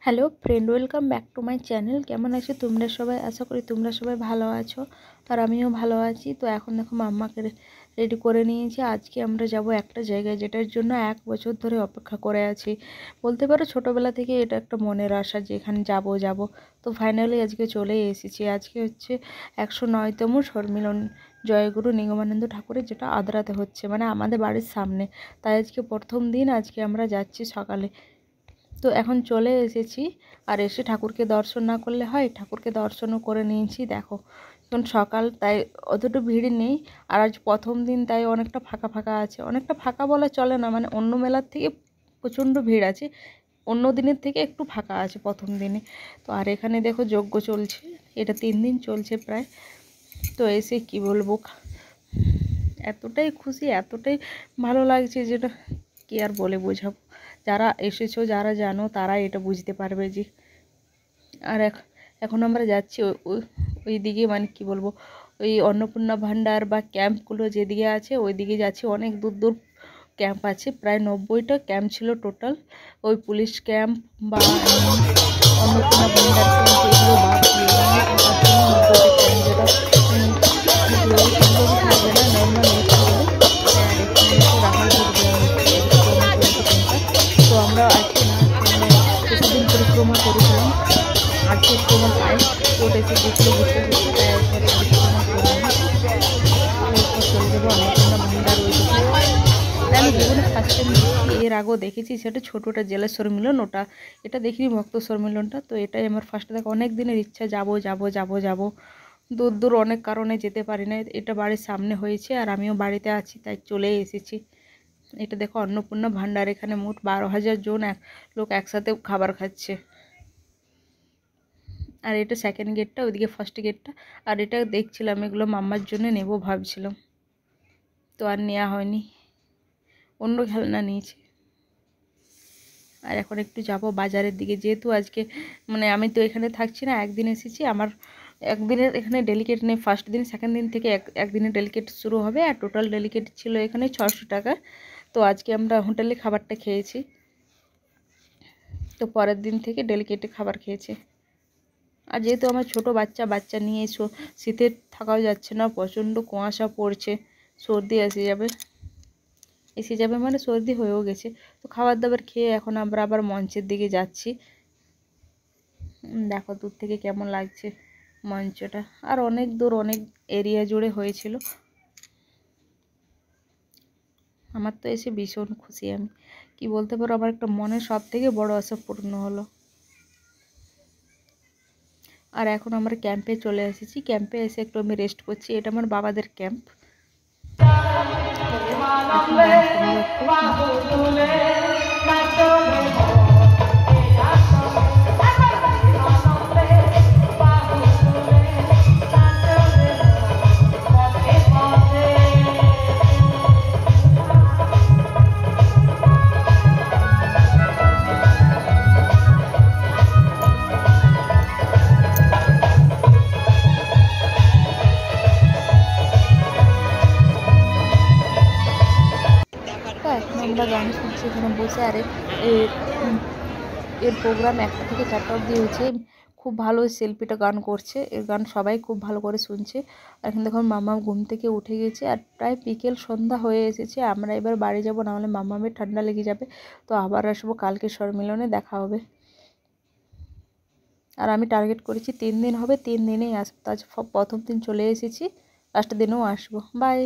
Hello friend, welcome back to my channel. কেমন আছো তোমরা সবাই? আশা করি তোমরা সবাই ভালো আছো, আর আমিও ভালো আছি। তো এখন দেখো মাম্মাকে রেডি করে নিয়েছি। আজকে আমরা যাব একটা জায়গায়, যেটার জন্য 1 বছর ধরে অপেক্ষা করে আছি। বলতে পারো ছোটোবেলা থেকে এটা একটা মনের আশা যে এখানে যাব। তো ফাইনালি আজকে চলে এসেছি। আজকে হচ্ছে 109তম সম্মিলন জয়গুরু নিগমানন্দ ঠাকুরের, যেটা আদ্রাতে হচ্ছে, মানে আমাদের বাড়ির সামনে। তাই আজকে প্রথম দিন, আজকে আমরা যাচ্ছি সকালে। তো এখন চলে এসেছি, আর এসে ঠাকুরকে দর্শন না করলে হয়, ঠাকুরকে দর্শনও করে নিয়েছি। দেখো এখন সকাল, তাই অতটা ভিড় নেই। আর আজ প্রথম দিন, তাই অনেকটা ফাঁকা ফাঁকা আছে। অনেকটা ফাঁকা বলা চলে না, মানে অন্য মেলার থেকে প্রচণ্ড ভিড় আছে, অন্য দিনের থেকে একটু ফাঁকা আছে প্রথম দিনে। তো আর এখানে দেখো যজ্ঞ চলছে, এটা 3 দিন চলছে প্রায়। তো এসে কি বলবো, এতটাই খুশি, এতটাই ভালো লাগছে, যেটা কি আর বলে বোঝাবো। যারা এসেছো, যারা জানো, তারা এটা বুঝতে পারবে যে। আর এখন আমরা যাচ্ছি ওই দিকে, মানে কি বলবো, ওই অন্নপূর্ণা ভাণ্ডার বা ক্যাম্পগুলো যেদিকে আছে ওই দিকে যাচ্ছি। অনেক দূর দূর ক্যাম্প আছে, প্রায় 90টা ক্যাম্প ছিল টোটাল। ওই পুলিশ ক্যাম্প বা অন্নপূর্ণা ভাণ্ডার ক্যাম্প, এগুলো বাদ দিয়ে এমনি থাকার জন্য 90টা ক্যাম্প, যেটা সম্ভবই থাকবে না নর্মাল এসি হলে। আর এখানে এসে রাখাল ভোগ দেওয়া হচ্ছে, এদিকে চলছে ঘন্টা। তো আমরা আজকে না, মানে কিছুদিন পরিক্রমা করেছিলাম, আজকে একটু আমার পায়ে চোট এসে গেছিলো ঘুরতে ঘুরতে, তাই একবারে পরিক্রমা করে নিই। এরপর চলে যাবো অন্নপূর্ণা ভাণ্ডার ওই দিকে। আমি জীবনে ফার্স্ট টাইম দেখছি, এর আগেও দেখেছি, সেটা ছোটোটা জেলা সম্মিলন, ওটা এটা দেখিনি, ভক্ত সম্মিলনটা। তো এটাই আমার ফার্স্ট দেখা। অনেক দিনের ইচ্ছা, যাব। দূর দূর অনেক কারণে যেতে পারি না। এটা বাড়ির সামনে হয়েছে, আর আমিও বাড়িতে আছি, তাই চলে এসেছি। এটা দেখো অন্নপূর্ণা ভাণ্ডার, এখানে মোট 12,000 জন লোক একসাথে খাবার খাচ্ছে। আর এটা সেকেন্ড গেটটা, ওইদিকে ফার্স্ট গেটটা। আর এটা দেখছিলাম, এগুলো মাম্মার জন্য নেব ভাবছিলাম, তো আর নেওয়া হয়নি, অন্য খেলনা নিয়েছি। আর এখন একটু যাব বাজারের দিকে, যেহেতু আজকে মানে আমি তো এখানে থাকছি না, একদিন এসেছি। আমার একদিনের এখানে ডেলিকেট নেই। ফার্স্ট দিন সেকেন্ড দিন থেকে একদিনের ডেলিকেট শুরু হবে, আর টোটাল ডেলিকেট ছিল এখানে 600 টাকা। তো আজকে আমরা হোটেলে খাবারটা খেয়েছি, তো পরের দিন থেকে ডেলিকেটে খাবার খেয়েছি। আর যেহেতু আমার ছোট বাচ্চা নিয়ে শীতে থাকাও যাচ্ছে না, প্রচণ্ড কুয়াশা পড়ছে, সর্দি এসে যাবে মানে সর্দি হয়েও গেছে। তো খাবার দাবার খেয়ে এখন আমরা আবার মঞ্চের দিকে যাচ্ছি। দেখো দূর থেকে কেমন লাগছে মঞ্চটা, আর অনেক দূর, অনেক এরিয়া জুড়ে হয়েছিল। আমার তো এসে ভীষণ খুশি। আমি কি বলতে পারো, আমার একটা মনের সব থেকে বড় আশা পূর্ণ হলো। আর এখন আমরা ক্যাম্পে চলে এসেছি। ক্যাম্পে এসে একটু আমি রেস্ট করছি। এটা আমার বাবাদের ক্যাম্প। তো এখন আমরা গান শুনছি এখানে বসে। আর এর প্রোগ্রাম 1টা থেকে 4টা অবধি হয়েছে। খুব ভালো শিল্পীটা গান করছে, এর গান সবাই খুব ভালো করে শুনছে। আর এখন দেখুন মাম্মা ঘুম থেকে উঠে গেছে, আর প্রায় বিকেল সন্ধ্যা হয়ে এসেছে। আমরা এবার বাড়ি যাব, নাহলে মাম্মামের ঠান্ডা লেগে যাবে। তো আবার আসবো, কালকে সম্মিলনে দেখা হবে। আর আমি টার্গেট করেছি 3 দিন হবে, 3 দিনেই আসবো। আজ প্রথম দিন চলে এসেছি, লাস্ট দিনেও আসবো। বাই।